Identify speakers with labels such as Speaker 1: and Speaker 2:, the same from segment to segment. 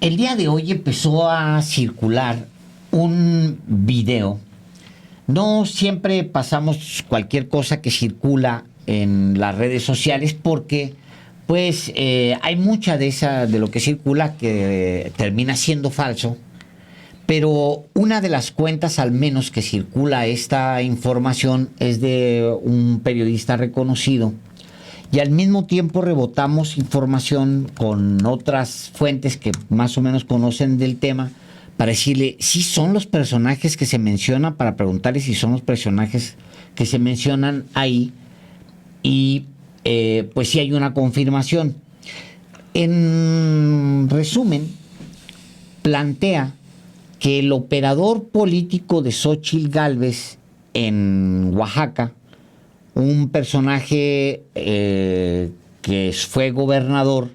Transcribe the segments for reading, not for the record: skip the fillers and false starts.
Speaker 1: El día de hoy empezó a circular un video. No siempre pasamos cualquier cosa que circula en las redes sociales porque pues hay mucha de lo que circula que termina siendo falso, pero una de las cuentas al menos que circula esta información es de un periodista reconocido. Y al mismo tiempo rebotamos información con otras fuentes que más o menos conocen del tema para decirle si son los personajes que se mencionan, para preguntarle si son los personajes que se mencionan ahí. Y pues sí hay una confirmación. En resumen, plantea que el operador político de Xóchitl Gálvez en Oaxaca, un personaje que fue gobernador,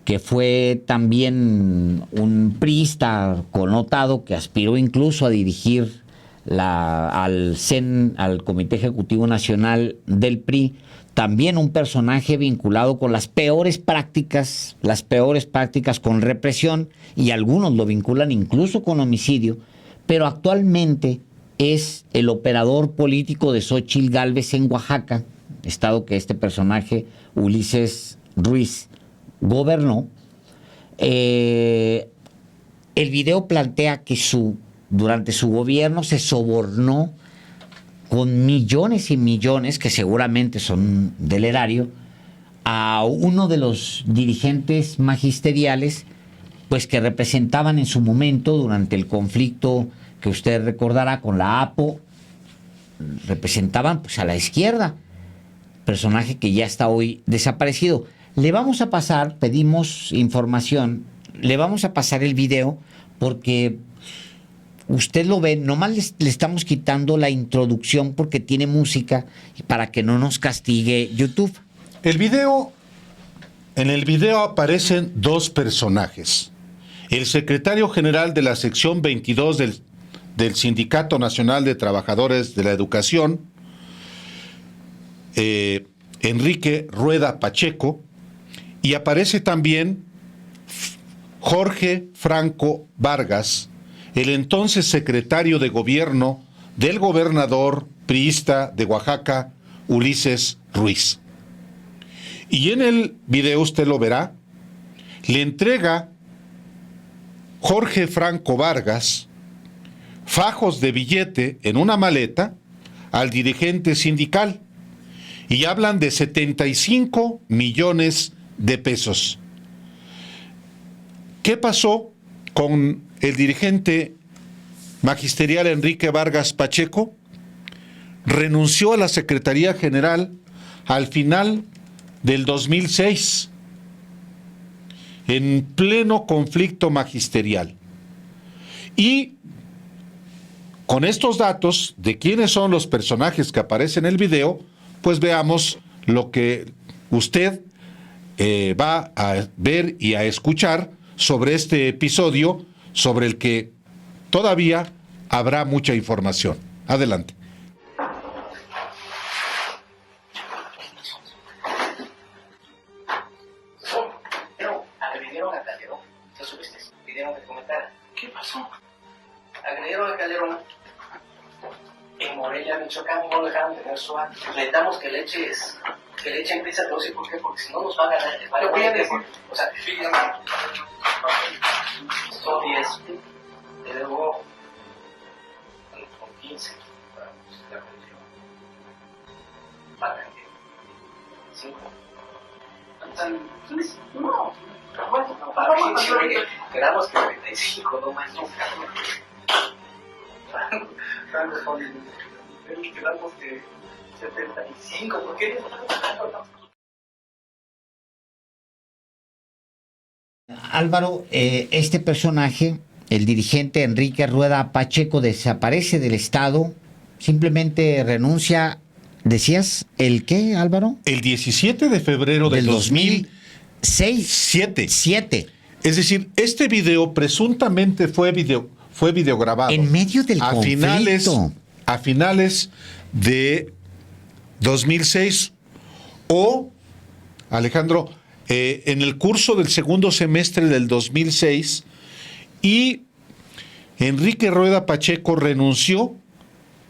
Speaker 1: que fue también un priista connotado, que aspiró incluso a dirigir al Comité Ejecutivo Nacional del PRI, también un personaje vinculado con las peores prácticas con represión, y algunos lo vinculan incluso con homicidio, pero actualmente es el operador político de Xóchitl Gálvez en Oaxaca, estado que este personaje, Ulises Ruiz, gobernó. El video plantea que durante su gobierno se sobornó con millones y millones, que seguramente son del erario, a uno de los dirigentes magisteriales, pues que representaban en su momento, durante el conflicto que usted recordará con la APO, representaban pues a la izquierda, personaje que ya está hoy desaparecido. Le vamos a pasar, pedimos información, le vamos a pasar el video porque usted lo ve, nomás le estamos quitando la introducción porque tiene música para que no nos castigue YouTube.
Speaker 2: En el video aparecen dos personajes. El secretario general de la sección 22 del Sindicato Nacional de Trabajadores de la Educación, Enrique Rueda Pacheco, y aparece también Jorge Franco Vargas, el entonces secretario de gobierno del gobernador priista de Oaxaca, Ulises Ruiz. Y en el video usted lo verá, le entrega Jorge Franco Vargas fajos de billete en una maleta al dirigente sindical y hablan de 75 millones de pesos. ¿Qué pasó con el dirigente magisterial Enrique Vargas Pacheco? Renunció a la Secretaría General al final del 2006, en pleno conflicto magisterial. Y con estos datos de quiénes son los personajes que aparecen en el video, pues veamos lo que usted va a ver y a escuchar sobre este episodio, sobre el que todavía habrá mucha información. Adelante.
Speaker 3: Agredieron a Calderón. ¿Qué subiste? Pidieron que te comentara.
Speaker 4: ¿Qué pasó?
Speaker 3: Agredieron a Calderón en Morelia, Michoacán, y no dejaron tener su acto. Necesitamos que le echen prisa a todos. ¿Y por qué? Porque si no nos va a ganar.
Speaker 4: Lo voy a decir.
Speaker 3: O sea, son 10. Y luego con 15 para la condición. Para 5.
Speaker 4: No.
Speaker 3: Quedamos que 35, no más nunca. Quedamos que 75, ¿por qué?
Speaker 1: Álvaro, este personaje, el dirigente Enrique Rueda Pacheco, desaparece del Estado, simplemente renuncia. ¿Decías el qué, Álvaro?
Speaker 2: El 17 de febrero del 2007. Es decir, este video presuntamente fue videograbado
Speaker 1: En medio del conflicto.
Speaker 2: A finales de 2006 o, Alejandro, en el curso del segundo semestre del 2006 y Enrique Rueda Pacheco renunció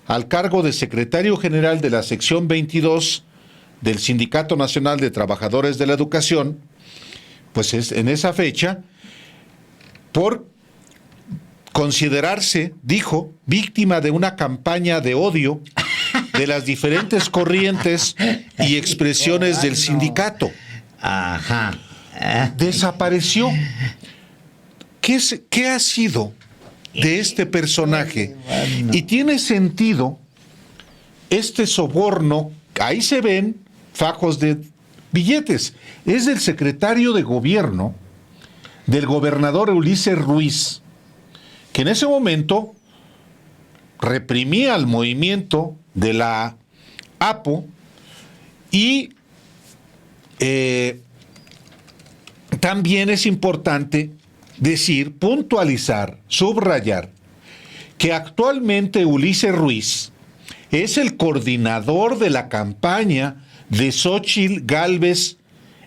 Speaker 2: al cargo de secretario general de la sección 22 del Sindicato Nacional de Trabajadores de la Educación, pues es en esa fecha, por considerarse, dijo, víctima de una campaña de odio de las diferentes corrientes y expresiones del sindicato.
Speaker 1: Ajá.
Speaker 2: Desapareció. ¿Qué ha sido de este personaje? Y tiene sentido este soborno, ahí se ven fajos de billetes. Es del secretario de gobierno del gobernador Ulises Ruiz, que en ese momento reprimía el movimiento de la APO y también es importante decir, puntualizar, subrayar, que actualmente Ulises Ruiz es el coordinador de la campaña de Xóchitl Gálvez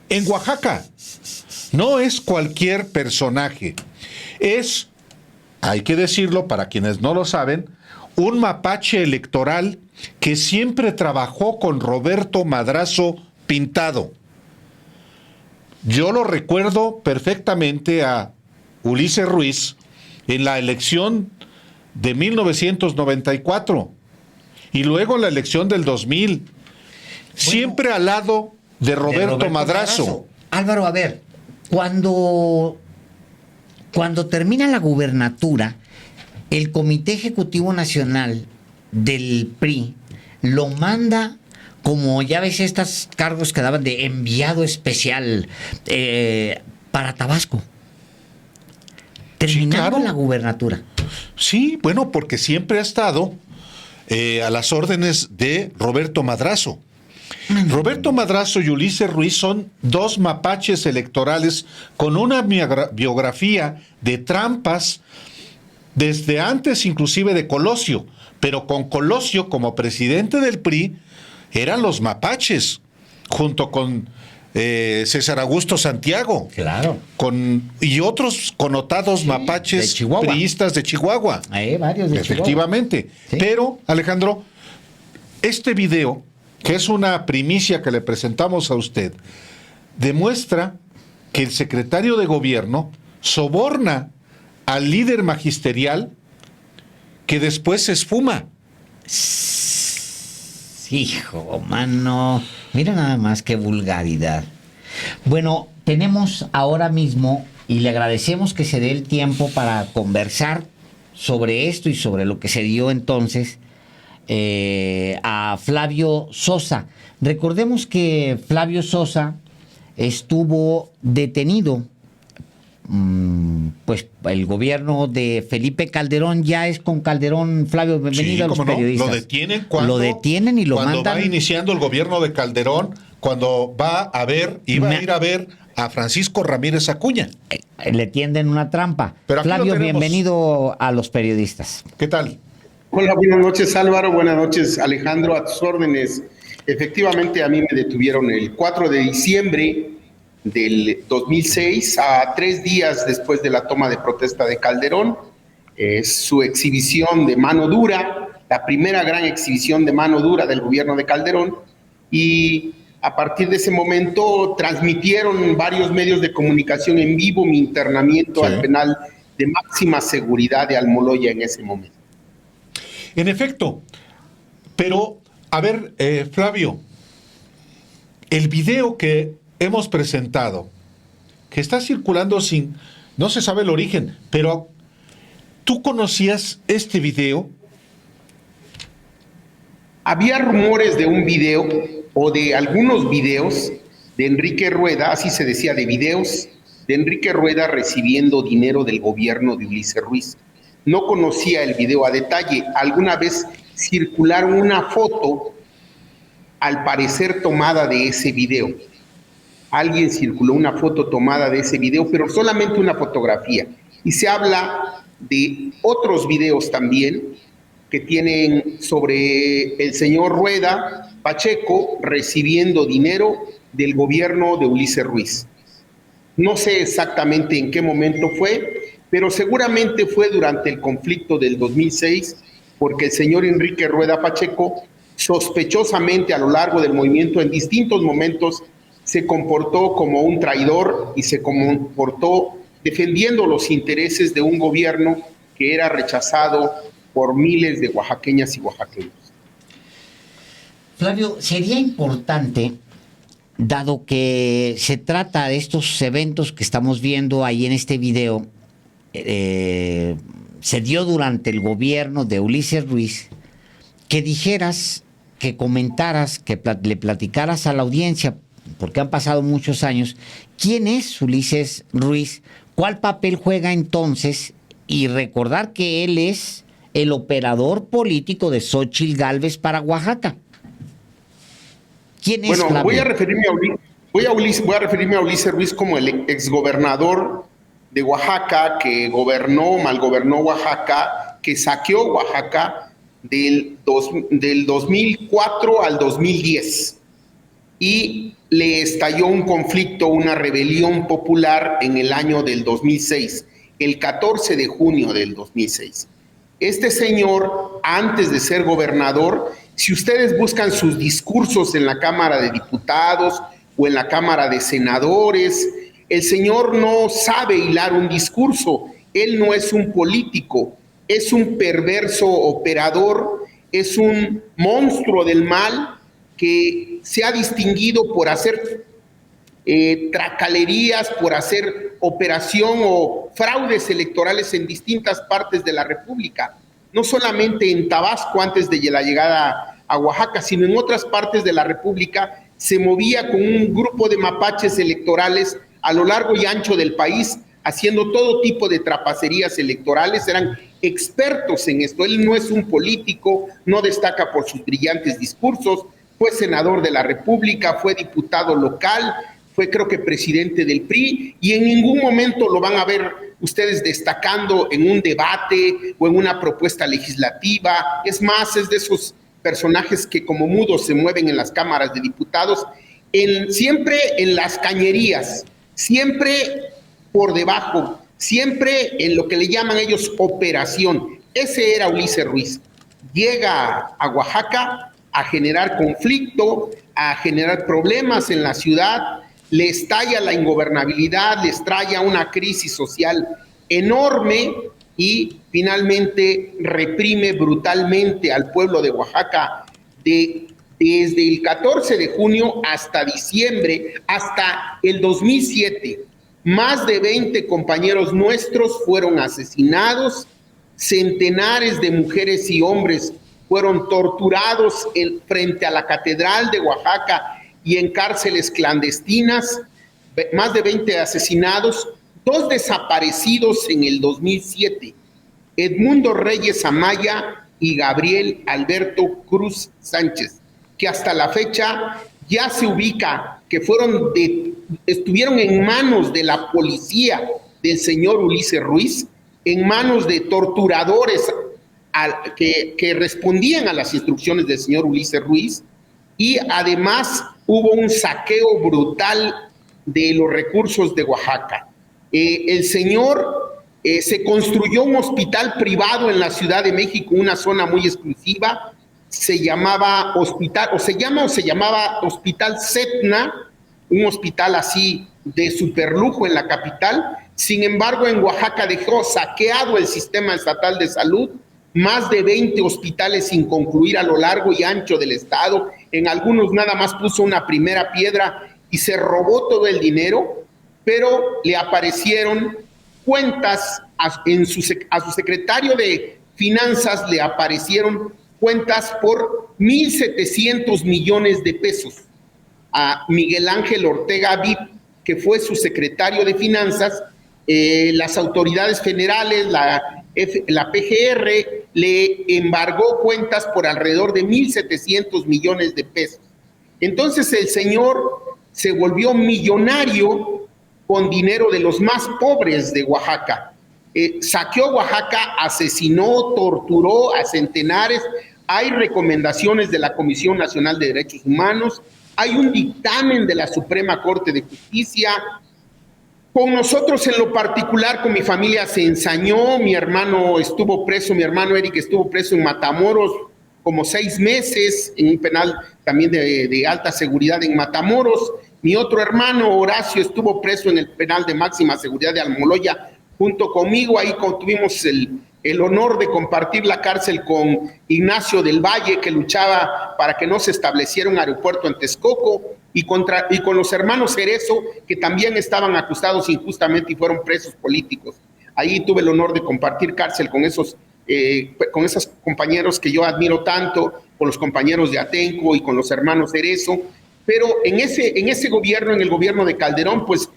Speaker 2: en Oaxaca. No es cualquier personaje, es, hay que decirlo para quienes no lo saben, un mapache electoral que siempre trabajó con Roberto Madrazo Pintado. Yo lo recuerdo perfectamente a Ulises Ruiz en la elección de 1994 y luego en la elección del 2000, siempre al lado de Roberto Madrazo.
Speaker 1: Álvaro, a ver, cuando termina la gubernatura, el Comité Ejecutivo Nacional del PRI lo manda, como ya ves estos cargos que daban de enviado especial para Tabasco. Terminando
Speaker 2: Sí, claro.
Speaker 1: la gubernatura.
Speaker 2: Sí, bueno, porque siempre ha estado a las órdenes de Roberto Madrazo. Roberto Madrazo y Ulises Ruiz son dos mapaches electorales con una biografía de trampas desde antes inclusive de Colosio, pero con Colosio como presidente del PRI eran los mapaches, junto con César Augusto Santiago,
Speaker 1: Claro.
Speaker 2: y otros connotados mapaches priistas de Chihuahua.
Speaker 1: Varios de
Speaker 2: Efectivamente.
Speaker 1: Chihuahua. Sí.
Speaker 2: Pero, Alejandro, este video, que es una primicia que le presentamos a usted, demuestra que el secretario de gobierno soborna al líder magisterial que después se esfuma.
Speaker 1: Hijo, mano. Mira nada más qué vulgaridad. Bueno, tenemos ahora mismo, y le agradecemos que se dé el tiempo para conversar sobre esto y sobre lo que se dio entonces, a Flavio Sosa. Recordemos que Flavio Sosa estuvo detenido. Pues el gobierno de Felipe Calderón ya es con Calderón. Flavio, bienvenido.
Speaker 2: Sí,
Speaker 1: a los
Speaker 2: ¿cómo no?
Speaker 1: periodistas.
Speaker 2: Lo detienen
Speaker 1: y lo
Speaker 2: cuando
Speaker 1: mandan.
Speaker 2: va iniciando el gobierno de Calderón, cuando iba a ir a ver a Francisco Ramírez Acuña.
Speaker 1: Le tienden una trampa.
Speaker 2: Pero aquí
Speaker 1: Flavio,
Speaker 2: lo tenemos.
Speaker 1: bienvenido a los periodistas.
Speaker 2: ¿Qué tal?
Speaker 4: Hola, buenas noches Álvaro, buenas noches Alejandro, a tus órdenes. Efectivamente a mí me detuvieron el 4 de diciembre del 2006, a 3 días después de la toma de protesta de Calderón. Es su exhibición de mano dura, la primera gran exhibición de mano dura del gobierno de Calderón, y a partir de ese momento transmitieron varios medios de comunicación en vivo mi internamiento al penal de máxima seguridad de Almoloya en ese momento.
Speaker 2: En efecto, pero, a ver, Flavio, el video que hemos presentado, que está circulando no se sabe el origen, pero ¿tú conocías este video?
Speaker 4: Había rumores de un video o de algunos videos de Enrique Rueda, así se decía, de videos de Enrique Rueda recibiendo dinero del gobierno de Ulises Ruiz. No conocía el video a detalle. Alguna vez circularon una foto, al parecer tomada de ese video. Alguien circuló una foto tomada de ese video, pero solamente una fotografía. Y se habla de otros videos también que tienen sobre el señor Rueda Pacheco recibiendo dinero del gobierno de Ulises Ruiz. No sé exactamente en qué momento fue, pero seguramente fue durante el conflicto del 2006, porque el señor Enrique Rueda Pacheco, sospechosamente a lo largo del movimiento, en distintos momentos, se comportó como un traidor y se comportó defendiendo los intereses de un gobierno que era rechazado por miles de oaxaqueñas y oaxaqueños.
Speaker 1: Flavio, sería importante, dado que se trata de estos eventos que estamos viendo ahí en este video, se dio durante el gobierno de Ulises Ruiz, que dijeras, que comentaras, que le platicaras a la audiencia, porque han pasado muchos años, quién es Ulises Ruiz, cuál papel juega entonces, y recordar que él es el operador político de Xóchitl Gálvez para Oaxaca. ¿Quién es
Speaker 4: Bueno,
Speaker 1: Flavio?
Speaker 4: voy a referirme a Ulises Ruiz como el exgobernador de Oaxaca, que malgobernó Oaxaca, que saqueó Oaxaca del 2004 al 2010 y le estalló un conflicto, una rebelión popular en el año del 2006, el 14 de junio del 2006. Este señor, antes de ser gobernador, si ustedes buscan sus discursos en la Cámara de Diputados o en la Cámara de Senadores, el señor no sabe hilar un discurso. Él no es un político, es un perverso operador, es un monstruo del mal que se ha distinguido por hacer tracalerías, por hacer operación o fraudes electorales en distintas partes de la República, no solamente en Tabasco antes de la llegada a Oaxaca, sino en otras partes de la República. Se movía con un grupo de mapaches electorales a lo largo y ancho del país, haciendo todo tipo de trapacerías electorales. Eran expertos en esto. Él no es un político, no destaca por sus brillantes discursos, fue senador de la República, fue diputado local, fue creo que presidente del PRI, y en ningún momento lo van a ver ustedes destacando en un debate o en una propuesta legislativa. Es más, es de esos personajes que como mudos se mueven en las cámaras de diputados, siempre en las cañerías, siempre por debajo, siempre en lo que le llaman ellos operación. Ese era Ulises Ruiz. Llega a Oaxaca a generar conflicto, a generar problemas en la ciudad, le estalla la ingobernabilidad, le estalla una crisis social enorme y finalmente reprime brutalmente al pueblo de Oaxaca desde el 14 de junio hasta diciembre, hasta el 2007. Más de 20 compañeros nuestros fueron asesinados, centenares de mujeres y hombres fueron torturados frente a la Catedral de Oaxaca y en cárceles clandestinas, más de 20 asesinados, 2 desaparecidos en el 2007, Edmundo Reyes Amaya y Gabriel Alberto Cruz Sánchez, que hasta la fecha ya se ubica que estuvieron en manos de la policía del señor Ulises Ruiz, en manos de torturadores que respondían a las instrucciones del señor Ulises Ruiz, y además hubo un saqueo brutal de los recursos de Oaxaca. El señor se construyó un hospital privado en la Ciudad de México, una zona muy exclusiva, se llamaba Hospital Setna, un hospital así de superlujo en la capital. Sin embargo, en Oaxaca dejó saqueado el sistema estatal de salud, más de 20 hospitales sin concluir a lo largo y ancho del estado. En algunos nada más puso una primera piedra y se robó todo el dinero, pero le aparecieron cuentas a su secretario de Finanzas, le aparecieron cuentas por 1,700 millones de pesos. A Miguel Ángel Ortega Vip, que fue su secretario de Finanzas, las autoridades federales, la PGR, le embargó cuentas por alrededor de 1,700 millones de pesos. Entonces el señor se volvió millonario con dinero de los más pobres de Oaxaca. Saqueó Oaxaca, asesinó, torturó a centenares. Hay recomendaciones de la Comisión Nacional de Derechos Humanos, hay un dictamen de la Suprema Corte de Justicia, Con nosotros en lo particular, con mi familia se ensañó, mi hermano estuvo preso, mi hermano Eric estuvo preso en Matamoros como 6 meses, en un penal también de alta seguridad en Matamoros. Mi otro hermano Horacio estuvo preso en el penal de máxima seguridad de Almoloya junto conmigo. Ahí tuvimos el honor de compartir la cárcel con Ignacio del Valle, que luchaba para que no se estableciera un aeropuerto en Texcoco, y con los hermanos Cerezo, que también estaban acusados injustamente y fueron presos políticos. Ahí tuve el honor de compartir cárcel con esos compañeros que yo admiro tanto, con los compañeros de Atenco y con los hermanos Cerezo. Pero en ese gobierno, en el gobierno de Calderón, pues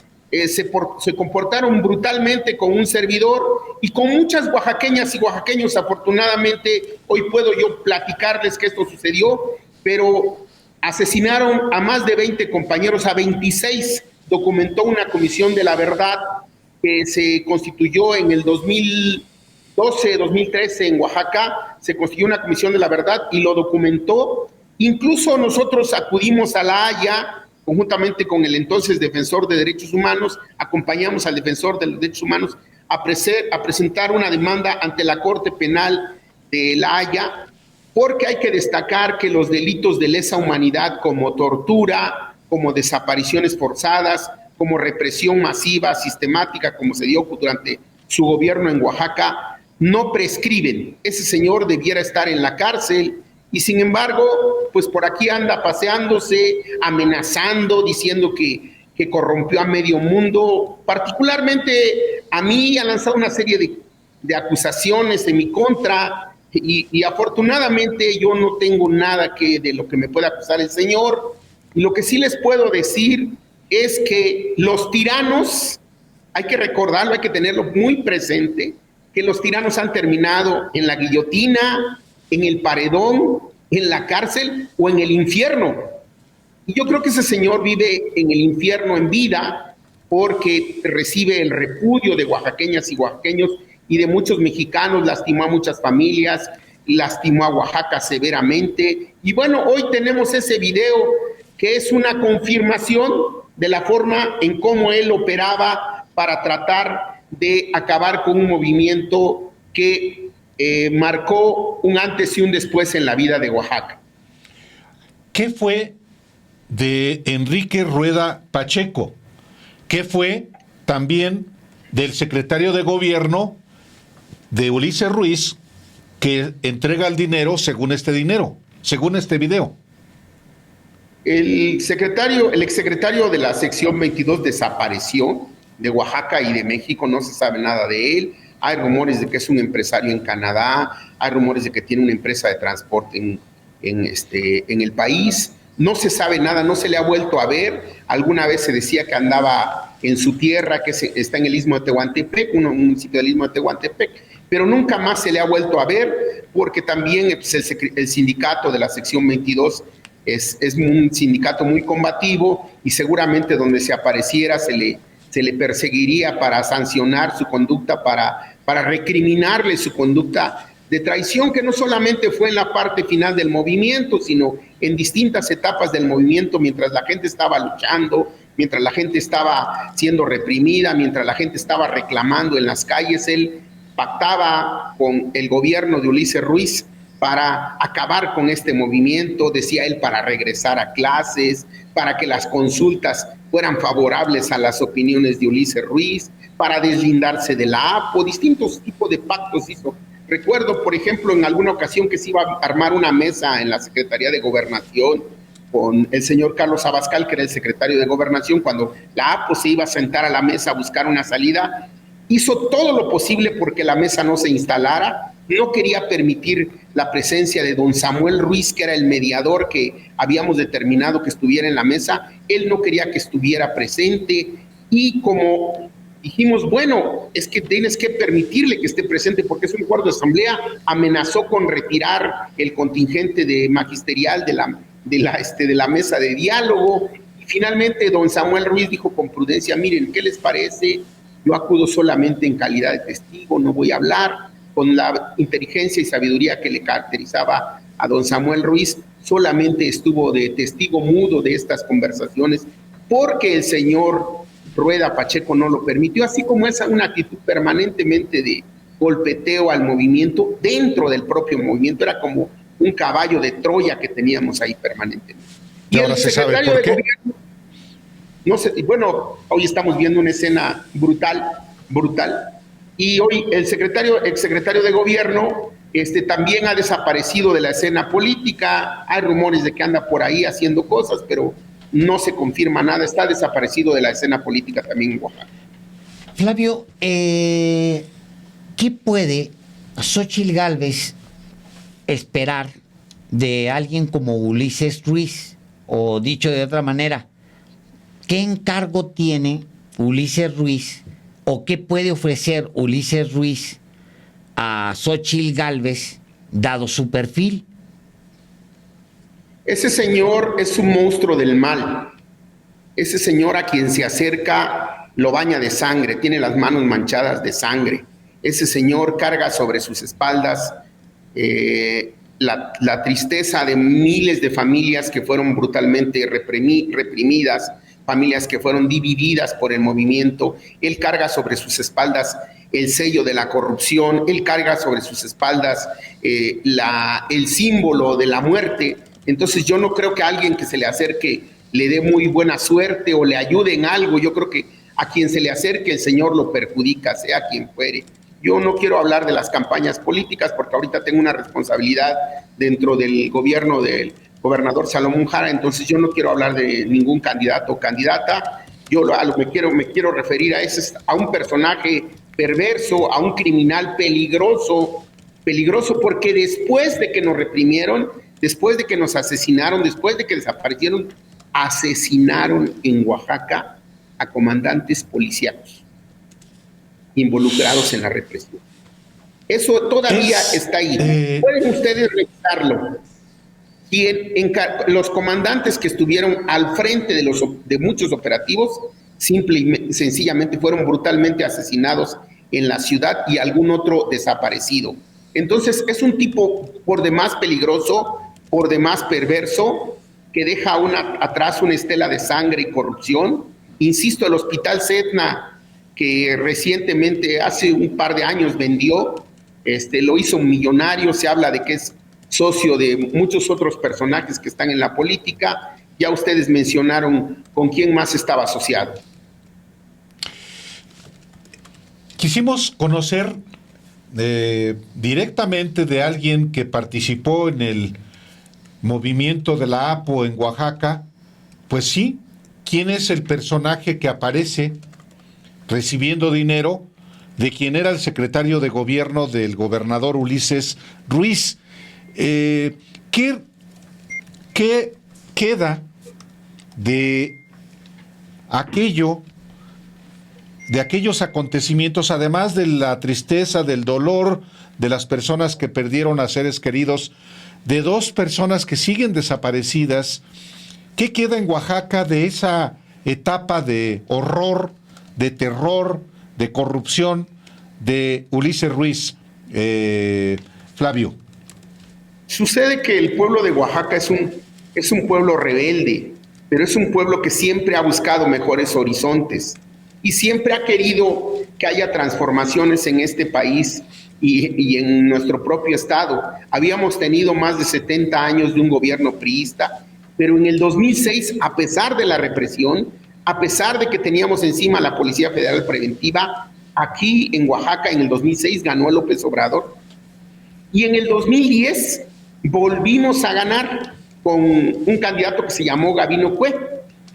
Speaker 4: se comportaron brutalmente con un servidor y con muchas oaxaqueñas y oaxaqueños. Afortunadamente, hoy puedo yo platicarles que esto sucedió, pero asesinaron a más de 20 compañeros, a 26 documentó una comisión de la verdad que se constituyó en el 2012, 2013 en Oaxaca. Se constituyó una comisión de la verdad y lo documentó. Incluso nosotros acudimos a La Haya, conjuntamente con el entonces defensor de derechos humanos, acompañamos al defensor de los derechos humanos a presentar una demanda ante la Corte Penal de La Haya, porque hay que destacar que los delitos de lesa humanidad como tortura, como desapariciones forzadas, como represión masiva, sistemática, como se dio durante su gobierno en Oaxaca, no prescriben. Ese señor debiera estar en la cárcel y sin embargo, pues por aquí anda paseándose, amenazando, diciendo que corrompió a medio mundo. Particularmente a mí ha lanzado una serie de acusaciones en mi contra y afortunadamente yo no tengo nada de lo que me pueda acusar el señor. Y lo que sí les puedo decir es que los tiranos, hay que recordarlo, hay que tenerlo muy presente, que los tiranos han terminado en la guillotina, en el paredón, en la cárcel o en el infierno. Y yo creo que ese señor vive en el infierno en vida porque recibe el repudio de oaxaqueñas y oaxaqueños y de muchos mexicanos, lastimó a muchas familias, lastimó a Oaxaca severamente. Y bueno, hoy tenemos ese video que es una confirmación de la forma en cómo él operaba para tratar de acabar con un movimiento que marcó un antes y un después en la vida de Oaxaca.
Speaker 2: ¿Qué fue de Enrique Rueda Pacheco? ¿Qué fue también del secretario de gobierno de Ulises Ruiz, que entrega el dinero según este video?
Speaker 4: El exsecretario de la sección 22 desapareció de Oaxaca y de México, no se sabe nada de él. Hay rumores de que es un empresario en Canadá, hay rumores de que tiene una empresa de transporte en el país. No se sabe nada, no se le ha vuelto a ver. Alguna vez se decía que andaba en su tierra, que está en el Istmo de Tehuantepec, un municipio del Istmo de Tehuantepec, pero nunca más se le ha vuelto a ver, porque también el sindicato de la sección 22 es un sindicato muy combativo y seguramente donde se apareciera se le perseguiría para sancionar su conducta, para recriminarle su conducta de traición, que no solamente fue en la parte final del movimiento, sino en distintas etapas del movimiento, mientras la gente estaba luchando, mientras la gente estaba siendo reprimida, mientras la gente estaba reclamando en las calles. Él pactaba con el gobierno de Ulises Ruiz para acabar con este movimiento, decía él, para regresar a clases, para que las consultas fueran favorables a las opiniones de Ulises Ruiz, para deslindarse de la APO, distintos tipos de pactos hizo. Recuerdo, por ejemplo, en alguna ocasión que se iba a armar una mesa en la Secretaría de Gobernación con el señor Carlos Abascal, que era el secretario de Gobernación, cuando la APO se iba a sentar a la mesa a buscar una salida, hizo todo lo posible porque la mesa no se instalara, no quería permitir la presencia de don Samuel Ruiz, que era el mediador que habíamos determinado que estuviera en la mesa. Él no quería que estuviera presente y como dijimos, bueno, es que tienes que permitirle que esté presente porque es un acuerdo de asamblea, amenazó con retirar el contingente de magisterial de la mesa de diálogo. Y finalmente don Samuel Ruiz dijo con prudencia, miren, ¿qué les parece? Yo acudo solamente en calidad de testigo, no voy a hablar. Con la inteligencia y sabiduría que le caracterizaba a don Samuel Ruiz, solamente estuvo de testigo mudo de estas conversaciones, porque el señor Rueda Pacheco no lo permitió, así como esa una actitud permanentemente de golpeteo al movimiento dentro del propio movimiento, era como un caballo de Troya que teníamos ahí permanentemente.
Speaker 2: Y ahora se sabe por qué.
Speaker 4: Gobierno, no sé, bueno, hoy estamos viendo una escena brutal, y hoy el exsecretario de gobierno también ha desaparecido de la escena política. Hay rumores de que anda por ahí haciendo cosas, pero no se confirma nada, está desaparecido de la escena política también en Oaxaca.
Speaker 1: Flavio, ¿qué puede Xóchitl Gálvez esperar de alguien como Ulises Ruiz? O dicho de otra manera, ¿qué encargo tiene Ulises Ruiz o qué puede ofrecer Ulises Ruiz a Xóchitl Gálvez dado su perfil?
Speaker 4: Ese señor es un monstruo del mal. Ese señor a quien se acerca lo baña de sangre, tiene las manos manchadas de sangre. Ese señor carga sobre sus espaldas la tristeza de miles de familias que fueron brutalmente reprimidas, familias que fueron divididas por el movimiento. Él carga sobre sus espaldas el sello de la corrupción, él carga sobre sus espaldas el símbolo de la muerte. Entonces yo no creo que a alguien que se le acerque le dé muy buena suerte o le ayude en algo. Yo creo que a quien se le acerque el Señor lo perjudica, sea quien fuere. Yo no quiero hablar de las campañas políticas porque ahorita tengo una responsabilidad dentro del gobierno del gobernador Salomón Jara, entonces yo no quiero hablar de ningún candidato o candidata. Yo me quiero referir a un personaje perverso, a un criminal peligroso porque después de que nos reprimieron, después de que nos asesinaron, después de que desaparecieron, asesinaron en Oaxaca a comandantes policíacos involucrados en la represión. Eso todavía está ahí. Pueden ustedes revisarlo. Y los comandantes que estuvieron al frente de muchos operativos, simple y sencillamente fueron brutalmente asesinados en la ciudad y algún otro desaparecido. Entonces es un tipo por demás peligroso, por demás perverso, que deja atrás una estela de sangre y corrupción. Insisto, el Hospital Setna, que recientemente, hace un par de años, vendió, lo hizo un millonario. Se habla de que es socio de muchos otros personajes que están en la política. Ya ustedes mencionaron con quién más estaba asociado.
Speaker 2: Quisimos conocer directamente de alguien que participó en el movimiento de la APO en Oaxaca. Pues sí, ¿quién es el personaje que aparece recibiendo dinero de quien era el secretario de gobierno del gobernador Ulises Ruiz? ¿Qué queda de aquellos acontecimientos, además de la tristeza, del dolor de las personas que perdieron a seres queridos, de dos personas que siguen desaparecidas? ¿Qué queda en Oaxaca de esa etapa de horror, de terror, de corrupción de Ulises Ruiz? Flavio.
Speaker 4: Sucede que el pueblo de Oaxaca es un pueblo rebelde, pero es un pueblo que siempre ha buscado mejores horizontes y siempre ha querido que haya transformaciones en este país y en nuestro propio estado. Habíamos tenido más de 70 años de un gobierno priista, pero en el 2006, a pesar de la represión, a pesar de que teníamos encima la Policía Federal Preventiva, aquí en Oaxaca en el 2006 ganó López Obrador. Y en el 2010 volvimos a ganar con un candidato que se llamó Gabino Cue.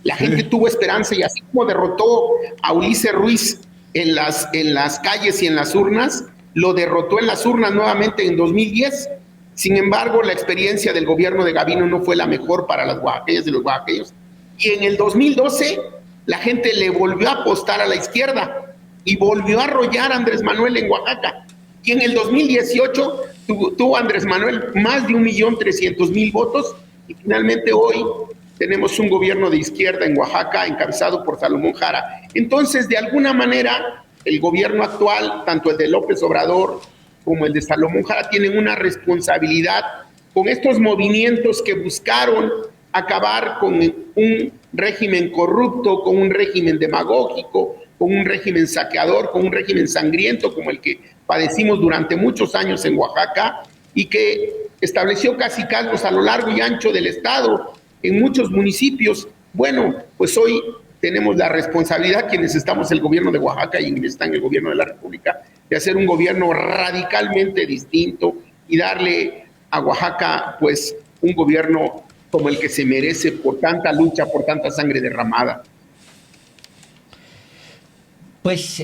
Speaker 4: La gente tuvo esperanza y así como derrotó a Ulises Ruiz en las calles y en las urnas, lo derrotó en las urnas nuevamente en 2010. Sin embargo, la experiencia del gobierno de Gabino no fue la mejor para las oaxaqueñas y los oaxaqueños. Y en el 2012, la gente le volvió a apostar a la izquierda y volvió a arrollar a Andrés Manuel en Oaxaca. Y en el 2018 tuvo Andrés Manuel más de 1.300.000 votos y finalmente hoy tenemos un gobierno de izquierda en Oaxaca encabezado por Salomón Jara. Entonces, de alguna manera, el gobierno actual, tanto el de López Obrador como el de Salomón Jara, tienen una responsabilidad con estos movimientos que buscaron acabar con un régimen corrupto, con un régimen demagógico, con un régimen saqueador, con un régimen sangriento como el que padecimos durante muchos años en Oaxaca y que estableció cacicazgos a lo largo y ancho del estado, en muchos municipios. Bueno, pues hoy tenemos la responsabilidad, quienes estamos en el gobierno de Oaxaca y quienes están en el gobierno de la República, de hacer un gobierno radicalmente distinto y darle a Oaxaca pues un gobierno como el que se merece por tanta lucha, por tanta sangre derramada.
Speaker 1: Pues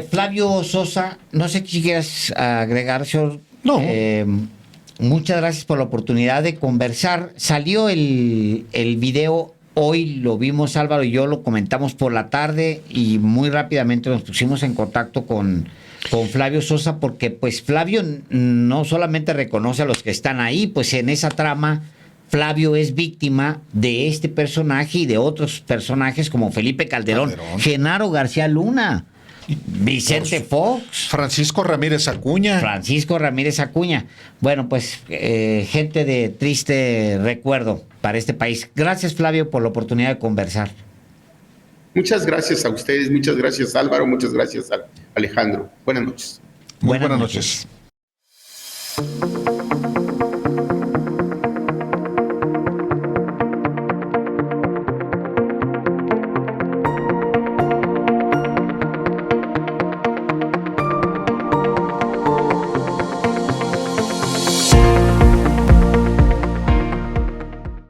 Speaker 1: Flavio Sosa, no sé si quieras agregar, señor.
Speaker 2: No.
Speaker 1: Muchas gracias por la oportunidad de conversar. Salió el video, hoy lo vimos Álvaro y yo, lo comentamos por la tarde y muy rápidamente nos pusimos en contacto con Flavio Sosa porque pues Flavio no solamente reconoce a los que están ahí, pues en esa trama Flavio es víctima de este personaje y de otros personajes como Felipe Calderón. Genaro García Luna, Vicente Fox,
Speaker 2: Francisco Ramírez Acuña.
Speaker 1: Bueno, pues gente de triste recuerdo para este país. Gracias, Flavio, por la oportunidad de conversar.
Speaker 4: Muchas gracias a ustedes, muchas gracias Álvaro, muchas gracias a Alejandro. Buenas noches.
Speaker 2: Muy buenas noches.